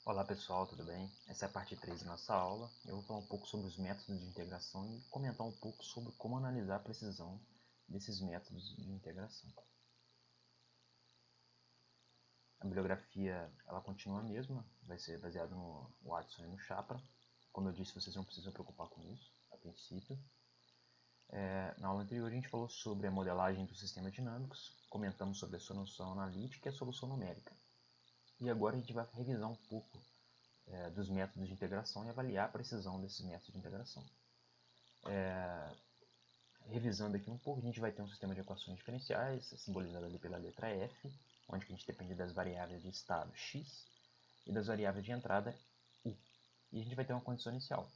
Olá pessoal, tudo bem? Essa é a parte 3 da nossa aula. Eu vou falar um pouco sobre os métodos de integração e comentar um pouco sobre como analisar a precisão desses métodos de integração. A bibliografia ela continua a mesma, vai ser baseada no Watson e no Chapra. Como eu disse, vocês não precisam se preocupar com isso, a princípio. Na aula anterior a gente falou sobre a modelagem dos sistemas dinâmicos, comentamos sobre a solução analítica e a solução numérica. E agora a gente vai revisar um pouco dos métodos de integração e avaliar a precisão desses métodos de integração. Revisando aqui um pouco, a gente vai ter um sistema de equações diferenciais, simbolizado ali pela letra F, onde a gente depende das variáveis de estado x e das variáveis de entrada u. E a gente vai ter uma condição inicial.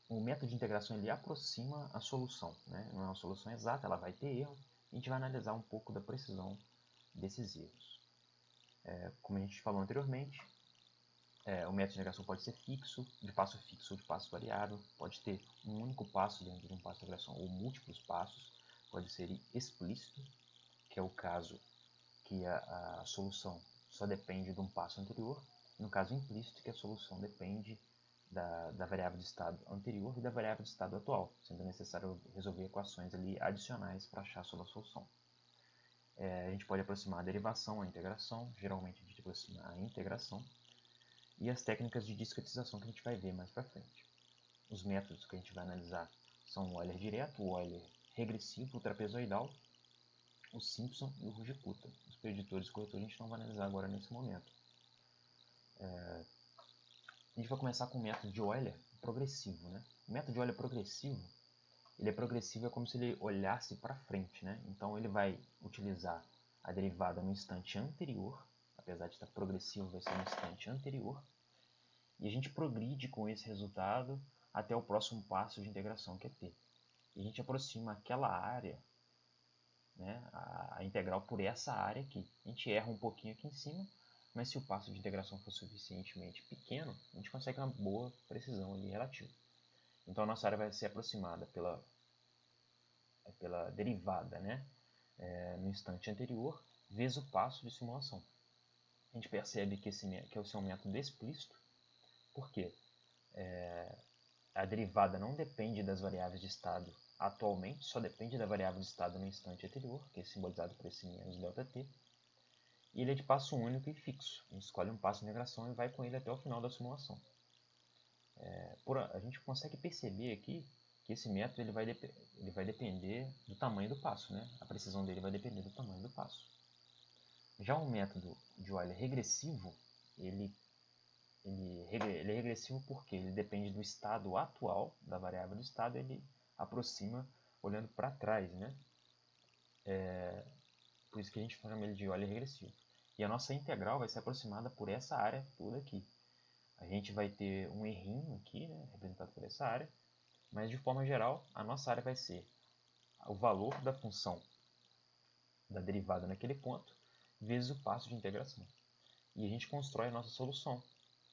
O método de integração ele aproxima a solução, né? Não é uma solução exata, ela vai ter erro. A gente vai analisar um pouco da precisão desses erros. Como a gente falou anteriormente, o método de integração pode ser fixo, de passo fixo ou de passo variável, pode ter um único passo dentro de um passo de integração ou múltiplos passos, pode ser explícito, que é o caso que a solução só depende de um passo anterior, e no caso implícito, que a solução depende da variável de estado anterior e da variável de estado atual, sendo necessário resolver equações ali adicionais para achar a sua solução. A gente pode aproximar a derivação, a integração, geralmente a gente aproxima a integração, e as técnicas de discretização que a gente vai ver mais para frente. Os métodos que a gente vai analisar são o Euler direto, o Euler regressivo, o trapezoidal, o Simpson e o Ruge-Kutta. Os preditores e corretores a gente não vai analisar agora nesse momento. A gente vai começar com o método de Euler progressivo. Né? O método de Euler progressivo, ele é progressivo é como se ele olhasse para frente. Né? Então ele vai utilizar a derivada no instante anterior, apesar de estar progressivo, vai ser no instante anterior, e a gente progride com esse resultado até o próximo passo de integração, que é t. E a gente aproxima aquela área, né, a integral por essa área aqui. A gente erra um pouquinho aqui em cima, mas se o passo de integração for suficientemente pequeno, a gente consegue uma boa precisão ali relativa. Então a nossa área vai ser aproximada pela derivada, né, no instante anterior, vezes o passo de simulação. A gente percebe que esse é um método explícito, porque a derivada não depende das variáveis de estado atualmente, só depende da variável de estado no instante anterior, que é simbolizado por esse menos ΔT. E ele é de passo único e fixo. A gente escolhe um passo de integração e vai com ele até o final da simulação. A gente consegue perceber aqui que esse método ele vai depender do tamanho do passo. Né? A precisão dele vai depender do tamanho do passo. Já o método de Euler regressivo, ele é regressivo porque ele depende do estado atual, da variável do estado, ele aproxima olhando para trás, né? Por isso que a gente chama ele de Euler regressivo. E a nossa integral vai ser aproximada por essa área toda aqui. A gente vai ter um errinho aqui, né, representado por essa área, mas de forma geral, a nossa área vai ser o valor da função da derivada naquele ponto, vezes o passo de integração. E a gente constrói a nossa solução,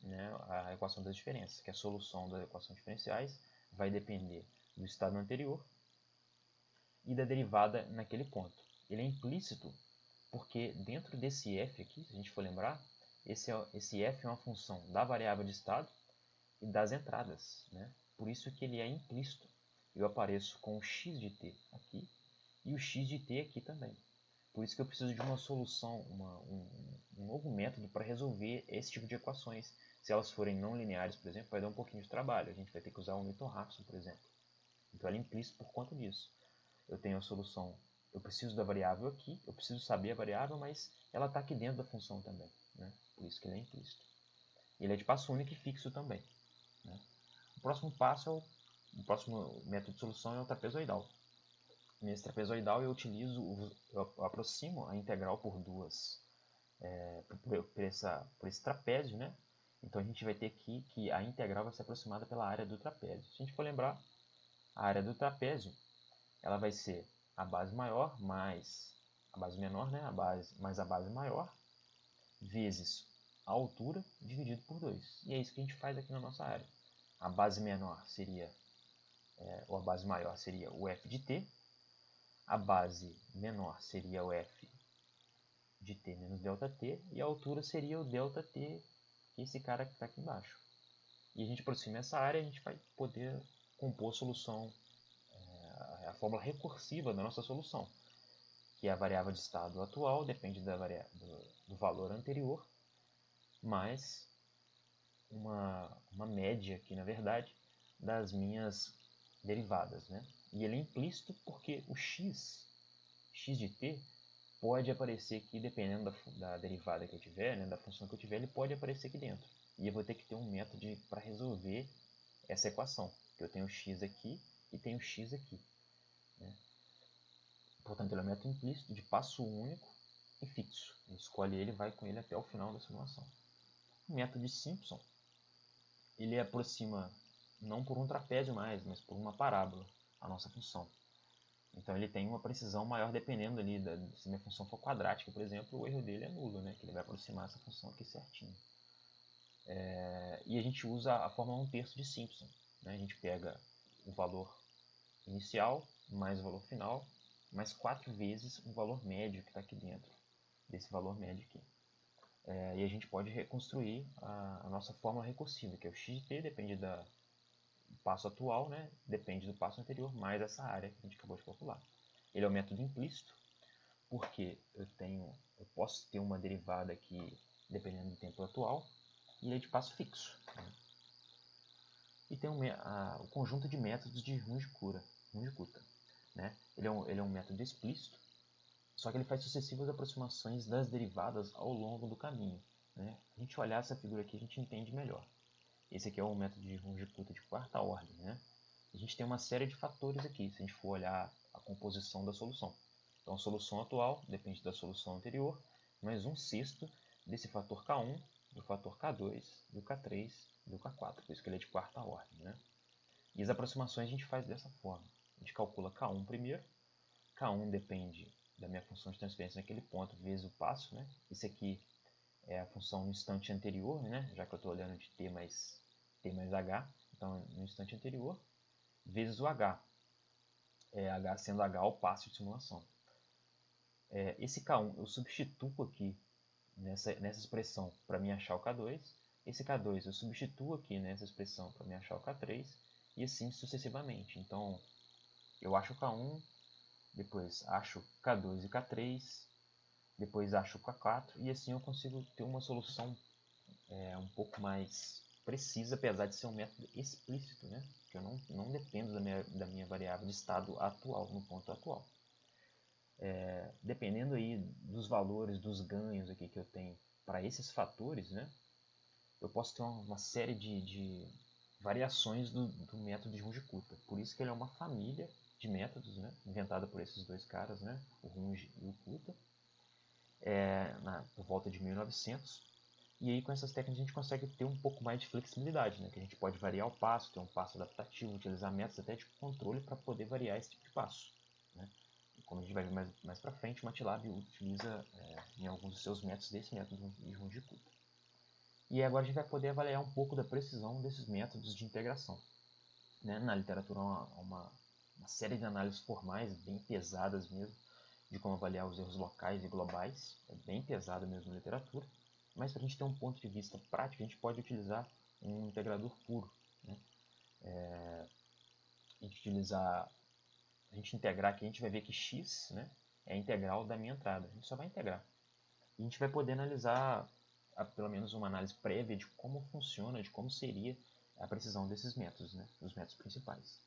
né, a equação das diferenças, que a solução das equações diferenciais vai depender do estado anterior e da derivada naquele ponto. Ele é implícito porque dentro desse f aqui, se a gente for lembrar, esse f é uma função da variável de estado e das entradas. Né? Por isso que ele é implícito. Eu apareço com o x de t aqui e o x de t aqui também. Por isso que eu preciso de uma solução, um novo método para resolver esse tipo de equações. Se elas forem não lineares, por exemplo, vai dar um pouquinho de trabalho. A gente vai ter que usar o Newton-Raphson, por exemplo. Então ela é implícita por conta disso. Eu tenho a solução, eu preciso da variável aqui, eu preciso saber a variável, mas ela está aqui dentro da função também. Né? Por isso que ele é implícito. Ele é de passo único e fixo também. Né? O próximo passo o próximo método de solução é o trapezoidal. Nesse trapezoidal eu aproximo a integral por por esse trapézio, né? Então a gente vai ter aqui que a integral vai ser aproximada pela área do trapézio. Se a gente for lembrar, a área do trapézio ela vai ser a base maior mais a base menor, né? Mais a base maior, vezes a altura dividido por 2. E é isso que a gente faz aqui na nossa área. A base menor seria, ou a base maior seria o f de t, a base menor seria o f de t menos ΔT, e a altura seria o ΔT que é esse cara que está aqui embaixo. E a gente aproxima essa área, a gente vai poder compor a solução, a fórmula recursiva da nossa solução, que é a variável de estado atual, depende do valor anterior, mais uma média aqui, na verdade, das minhas derivadas, né? E ele é implícito porque o x de t, pode aparecer aqui, dependendo da derivada que eu tiver, né, da função que eu tiver, ele pode aparecer aqui dentro. E eu vou ter que ter um método para resolver essa equação, que eu tenho x aqui e tenho x aqui. Né? Portanto, ele é um método implícito de passo único e fixo. A gente escolhe ele e vai com ele até o final da simulação. O método de Simpson, ele aproxima não por um trapézio mais, mas por uma parábola, a nossa função. Então ele tem uma precisão maior dependendo ali, se minha função for quadrática, por exemplo, o erro dele é nulo, né? Que ele vai aproximar essa função aqui certinho. E a gente usa a fórmula 1/3 de Simpson. Né? A gente pega o valor inicial mais o valor final, mais 4 vezes o valor médio que está aqui dentro, desse valor médio aqui. E a gente pode reconstruir a nossa fórmula recursiva, que é o x de t, depende do passo atual, né? Depende do passo anterior, mais essa área que a gente acabou de calcular. Ele é um método implícito, porque eu posso ter uma derivada aqui dependendo do tempo atual, e ele é de passo fixo. Né? E tem o conjunto de métodos de Runge-Kutta. Né? Ele é um método explícito, só que ele faz sucessivas aproximações das derivadas ao longo do caminho. Né? Se a gente olhar essa figura aqui, a gente entende melhor. Esse aqui é o método de Runge-Kutta de quarta ordem. Né? A gente tem uma série de fatores aqui, se a gente for olhar a composição da solução. Então, a solução atual depende da solução anterior, mais 1/6 desse fator K1, do fator K2, do K3 e do K4, por isso que ele é de quarta ordem. Né? E as aproximações a gente faz dessa forma. A gente calcula K1 primeiro. K1 depende da minha função de transferência naquele ponto vezes o passo. Né? Isso aqui é a função no instante anterior, né? Já que eu estou olhando de t mais h. Então, no instante anterior, vezes o h. H sendo h o passo de simulação. Esse K1 eu substituo aqui nessa expressão para me achar o K2. Esse K2 eu substituo aqui nessa expressão para me achar o K3. E assim sucessivamente. Então, eu acho o K1, depois acho K2 e K3, depois acho o K4, e assim eu consigo ter uma solução um pouco mais precisa, apesar de ser um método explícito, né? Porque eu não dependo da minha variável de estado atual, no ponto atual. Dependendo aí dos valores, dos ganhos aqui que eu tenho para esses fatores, né? Eu posso ter uma série de variações do método de Runge-Kutta. Por isso que ele é uma família de métodos, né? Inventada por esses dois caras, né? O Runge e o Kutta, por volta de 1900. E aí com essas técnicas a gente consegue ter um pouco mais de flexibilidade, né? Que a gente pode variar o passo, ter um passo adaptativo, utilizar métodos até de controle para poder variar esse tipo de passo. Né? E como a gente vai ver mais para frente, o MATLAB utiliza em alguns dos seus métodos desse método de Runge-Kutta. E agora a gente vai poder avaliar um pouco da precisão desses métodos de integração. Né? Na literatura há uma série de análises formais bem pesadas mesmo, de como avaliar os erros locais e globais. É bem pesado mesmo na literatura. Mas para a gente ter um ponto de vista prático, a gente pode utilizar um integrador puro. Né? A gente integrar aqui, a gente vai ver que x, né, é a integral da minha entrada. A gente só vai integrar. E a gente vai poder analisar, pelo menos uma análise prévia de como funciona, de como seria a precisão desses métodos, né, dos métodos principais.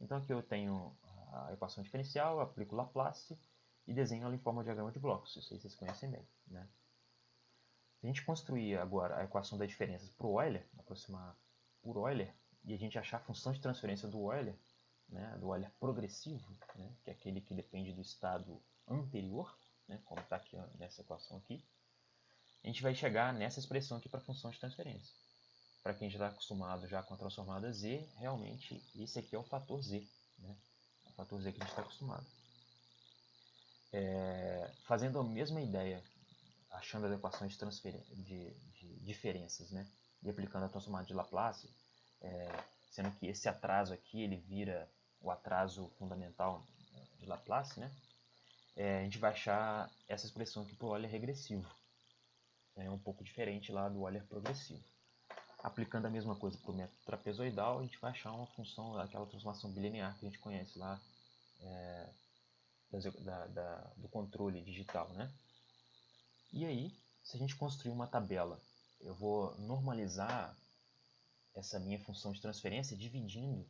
Então aqui eu tenho a equação diferencial, aplico Laplace e desenho ela em forma de diagrama de blocos. Isso aí vocês conhecem bem. Né? Se a gente construir agora a equação das diferenças para o Euler, aproximar por Euler, e a gente achar a função de transferência do Euler, né, do Euler progressivo, né, que é aquele que depende do estado anterior, né, como está aqui nessa equação aqui, a gente vai chegar nessa expressão aqui para a função de transferência. Para quem já está acostumado já com a transformada z, realmente esse aqui é o fator z. Né, é o fator z que a gente está acostumado. Fazendo a mesma ideia, achando as equações de diferenças, né, e aplicando a transformada de Laplace, sendo que esse atraso aqui ele vira o atraso fundamental de Laplace, né? A gente vai achar essa expressão aqui para o Euler regressivo. é um pouco diferente lá do Euler progressivo. Aplicando a mesma coisa para o método trapezoidal, a gente vai achar uma função, aquela transformação bilinear que a gente conhece lá do controle digital, né? E aí, se a gente construir uma tabela, eu vou normalizar essa minha função de transferência dividindo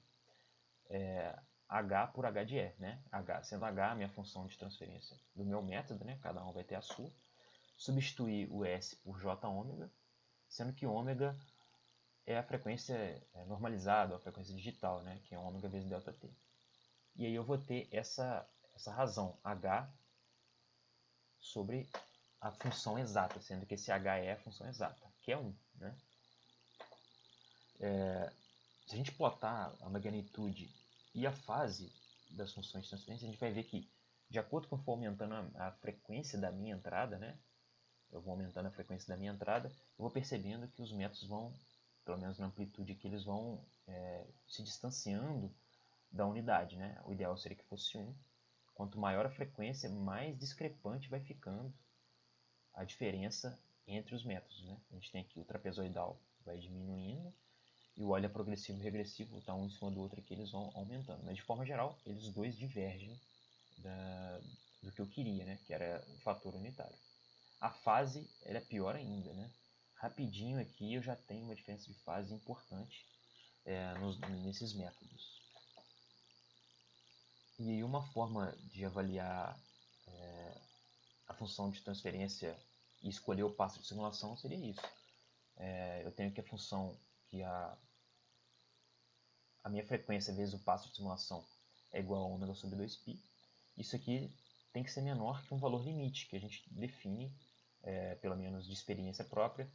h por h de e, né? Sendo h a minha função de transferência do meu método, né? Cada um vai ter a sua. Substituir o s por j ômega, sendo que ômega é a frequência normalizada, a frequência digital, né? Que é ômega vezes ΔT. E aí eu vou ter essa razão, h sobre a função exata, sendo que esse h é a função exata, que é 1. Né? Se a gente plotar a magnitude e a fase das funções de transferência, a gente vai ver que, de acordo com eu for aumentando a frequência da minha entrada, né? Eu vou aumentando a frequência da minha entrada, eu vou percebendo que os métodos vão, pelo menos na amplitude que eles vão se distanciando da unidade. Né? O ideal seria que fosse 1. Quanto maior a frequência, mais discrepante vai ficando a diferença entre os métodos. Né? A gente tem aqui o trapezoidal vai diminuindo e o Euler progressivo e regressivo está um em cima do outro aqui, eles vão aumentando. Mas de forma geral, eles dois divergem do que eu queria, né? Que era o fator unitário. A fase ela é pior ainda. Né? Rapidinho aqui eu já tenho uma diferença de fase importante nesses métodos. E aí uma forma de avaliar a função de transferência e escolher o passo de simulação seria isso. Eu tenho aqui a função que a minha frequência vezes o passo de simulação é igual a ômega sobre 2π. Isso aqui tem que ser menor que um valor limite que a gente define, pelo menos de experiência própria,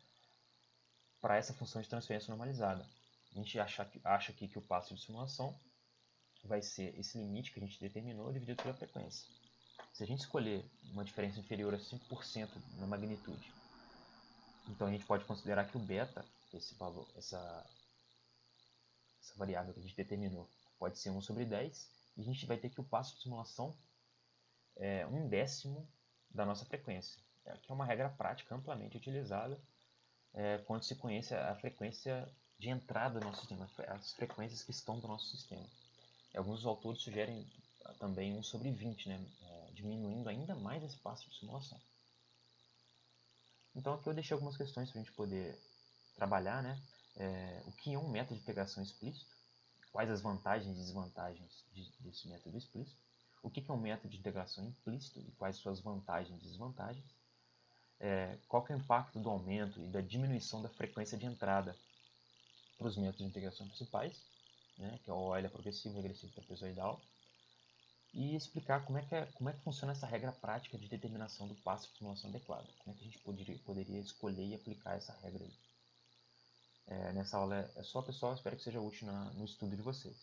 para essa função de transferência normalizada. A gente acha aqui que o passo de simulação vai ser esse limite que a gente determinou dividido pela frequência. Se a gente escolher uma diferença inferior a 5% na magnitude, então a gente pode considerar que o beta, esse valor, essa variável que a gente determinou, pode ser 1 sobre 10, e a gente vai ter que o passo de simulação é 1/10 da nossa frequência, que é uma regra prática amplamente utilizada quando se conhece a frequência de entrada do nosso sistema, as frequências que estão do nosso sistema. Alguns autores sugerem também 1 sobre 20, né? Diminuindo ainda mais esse passo de simulação. Então aqui eu deixei algumas questões para a gente poder trabalhar, né? O que é um método de integração explícito, quais as vantagens e desvantagens desse método explícito, o que é um método de integração implícito e quais suas vantagens e desvantagens, qual que é o impacto do aumento e da diminuição da frequência de entrada para os métodos de integração principais, né? Que é o Euler progressivo, regressivo, trapezoidal, e explicar como é que funciona essa regra prática de determinação do passo de simulação adequado. Como é que a gente poderia escolher e aplicar essa regra aí. Nessa aula é só, pessoal. Espero que seja útil no estudo de vocês.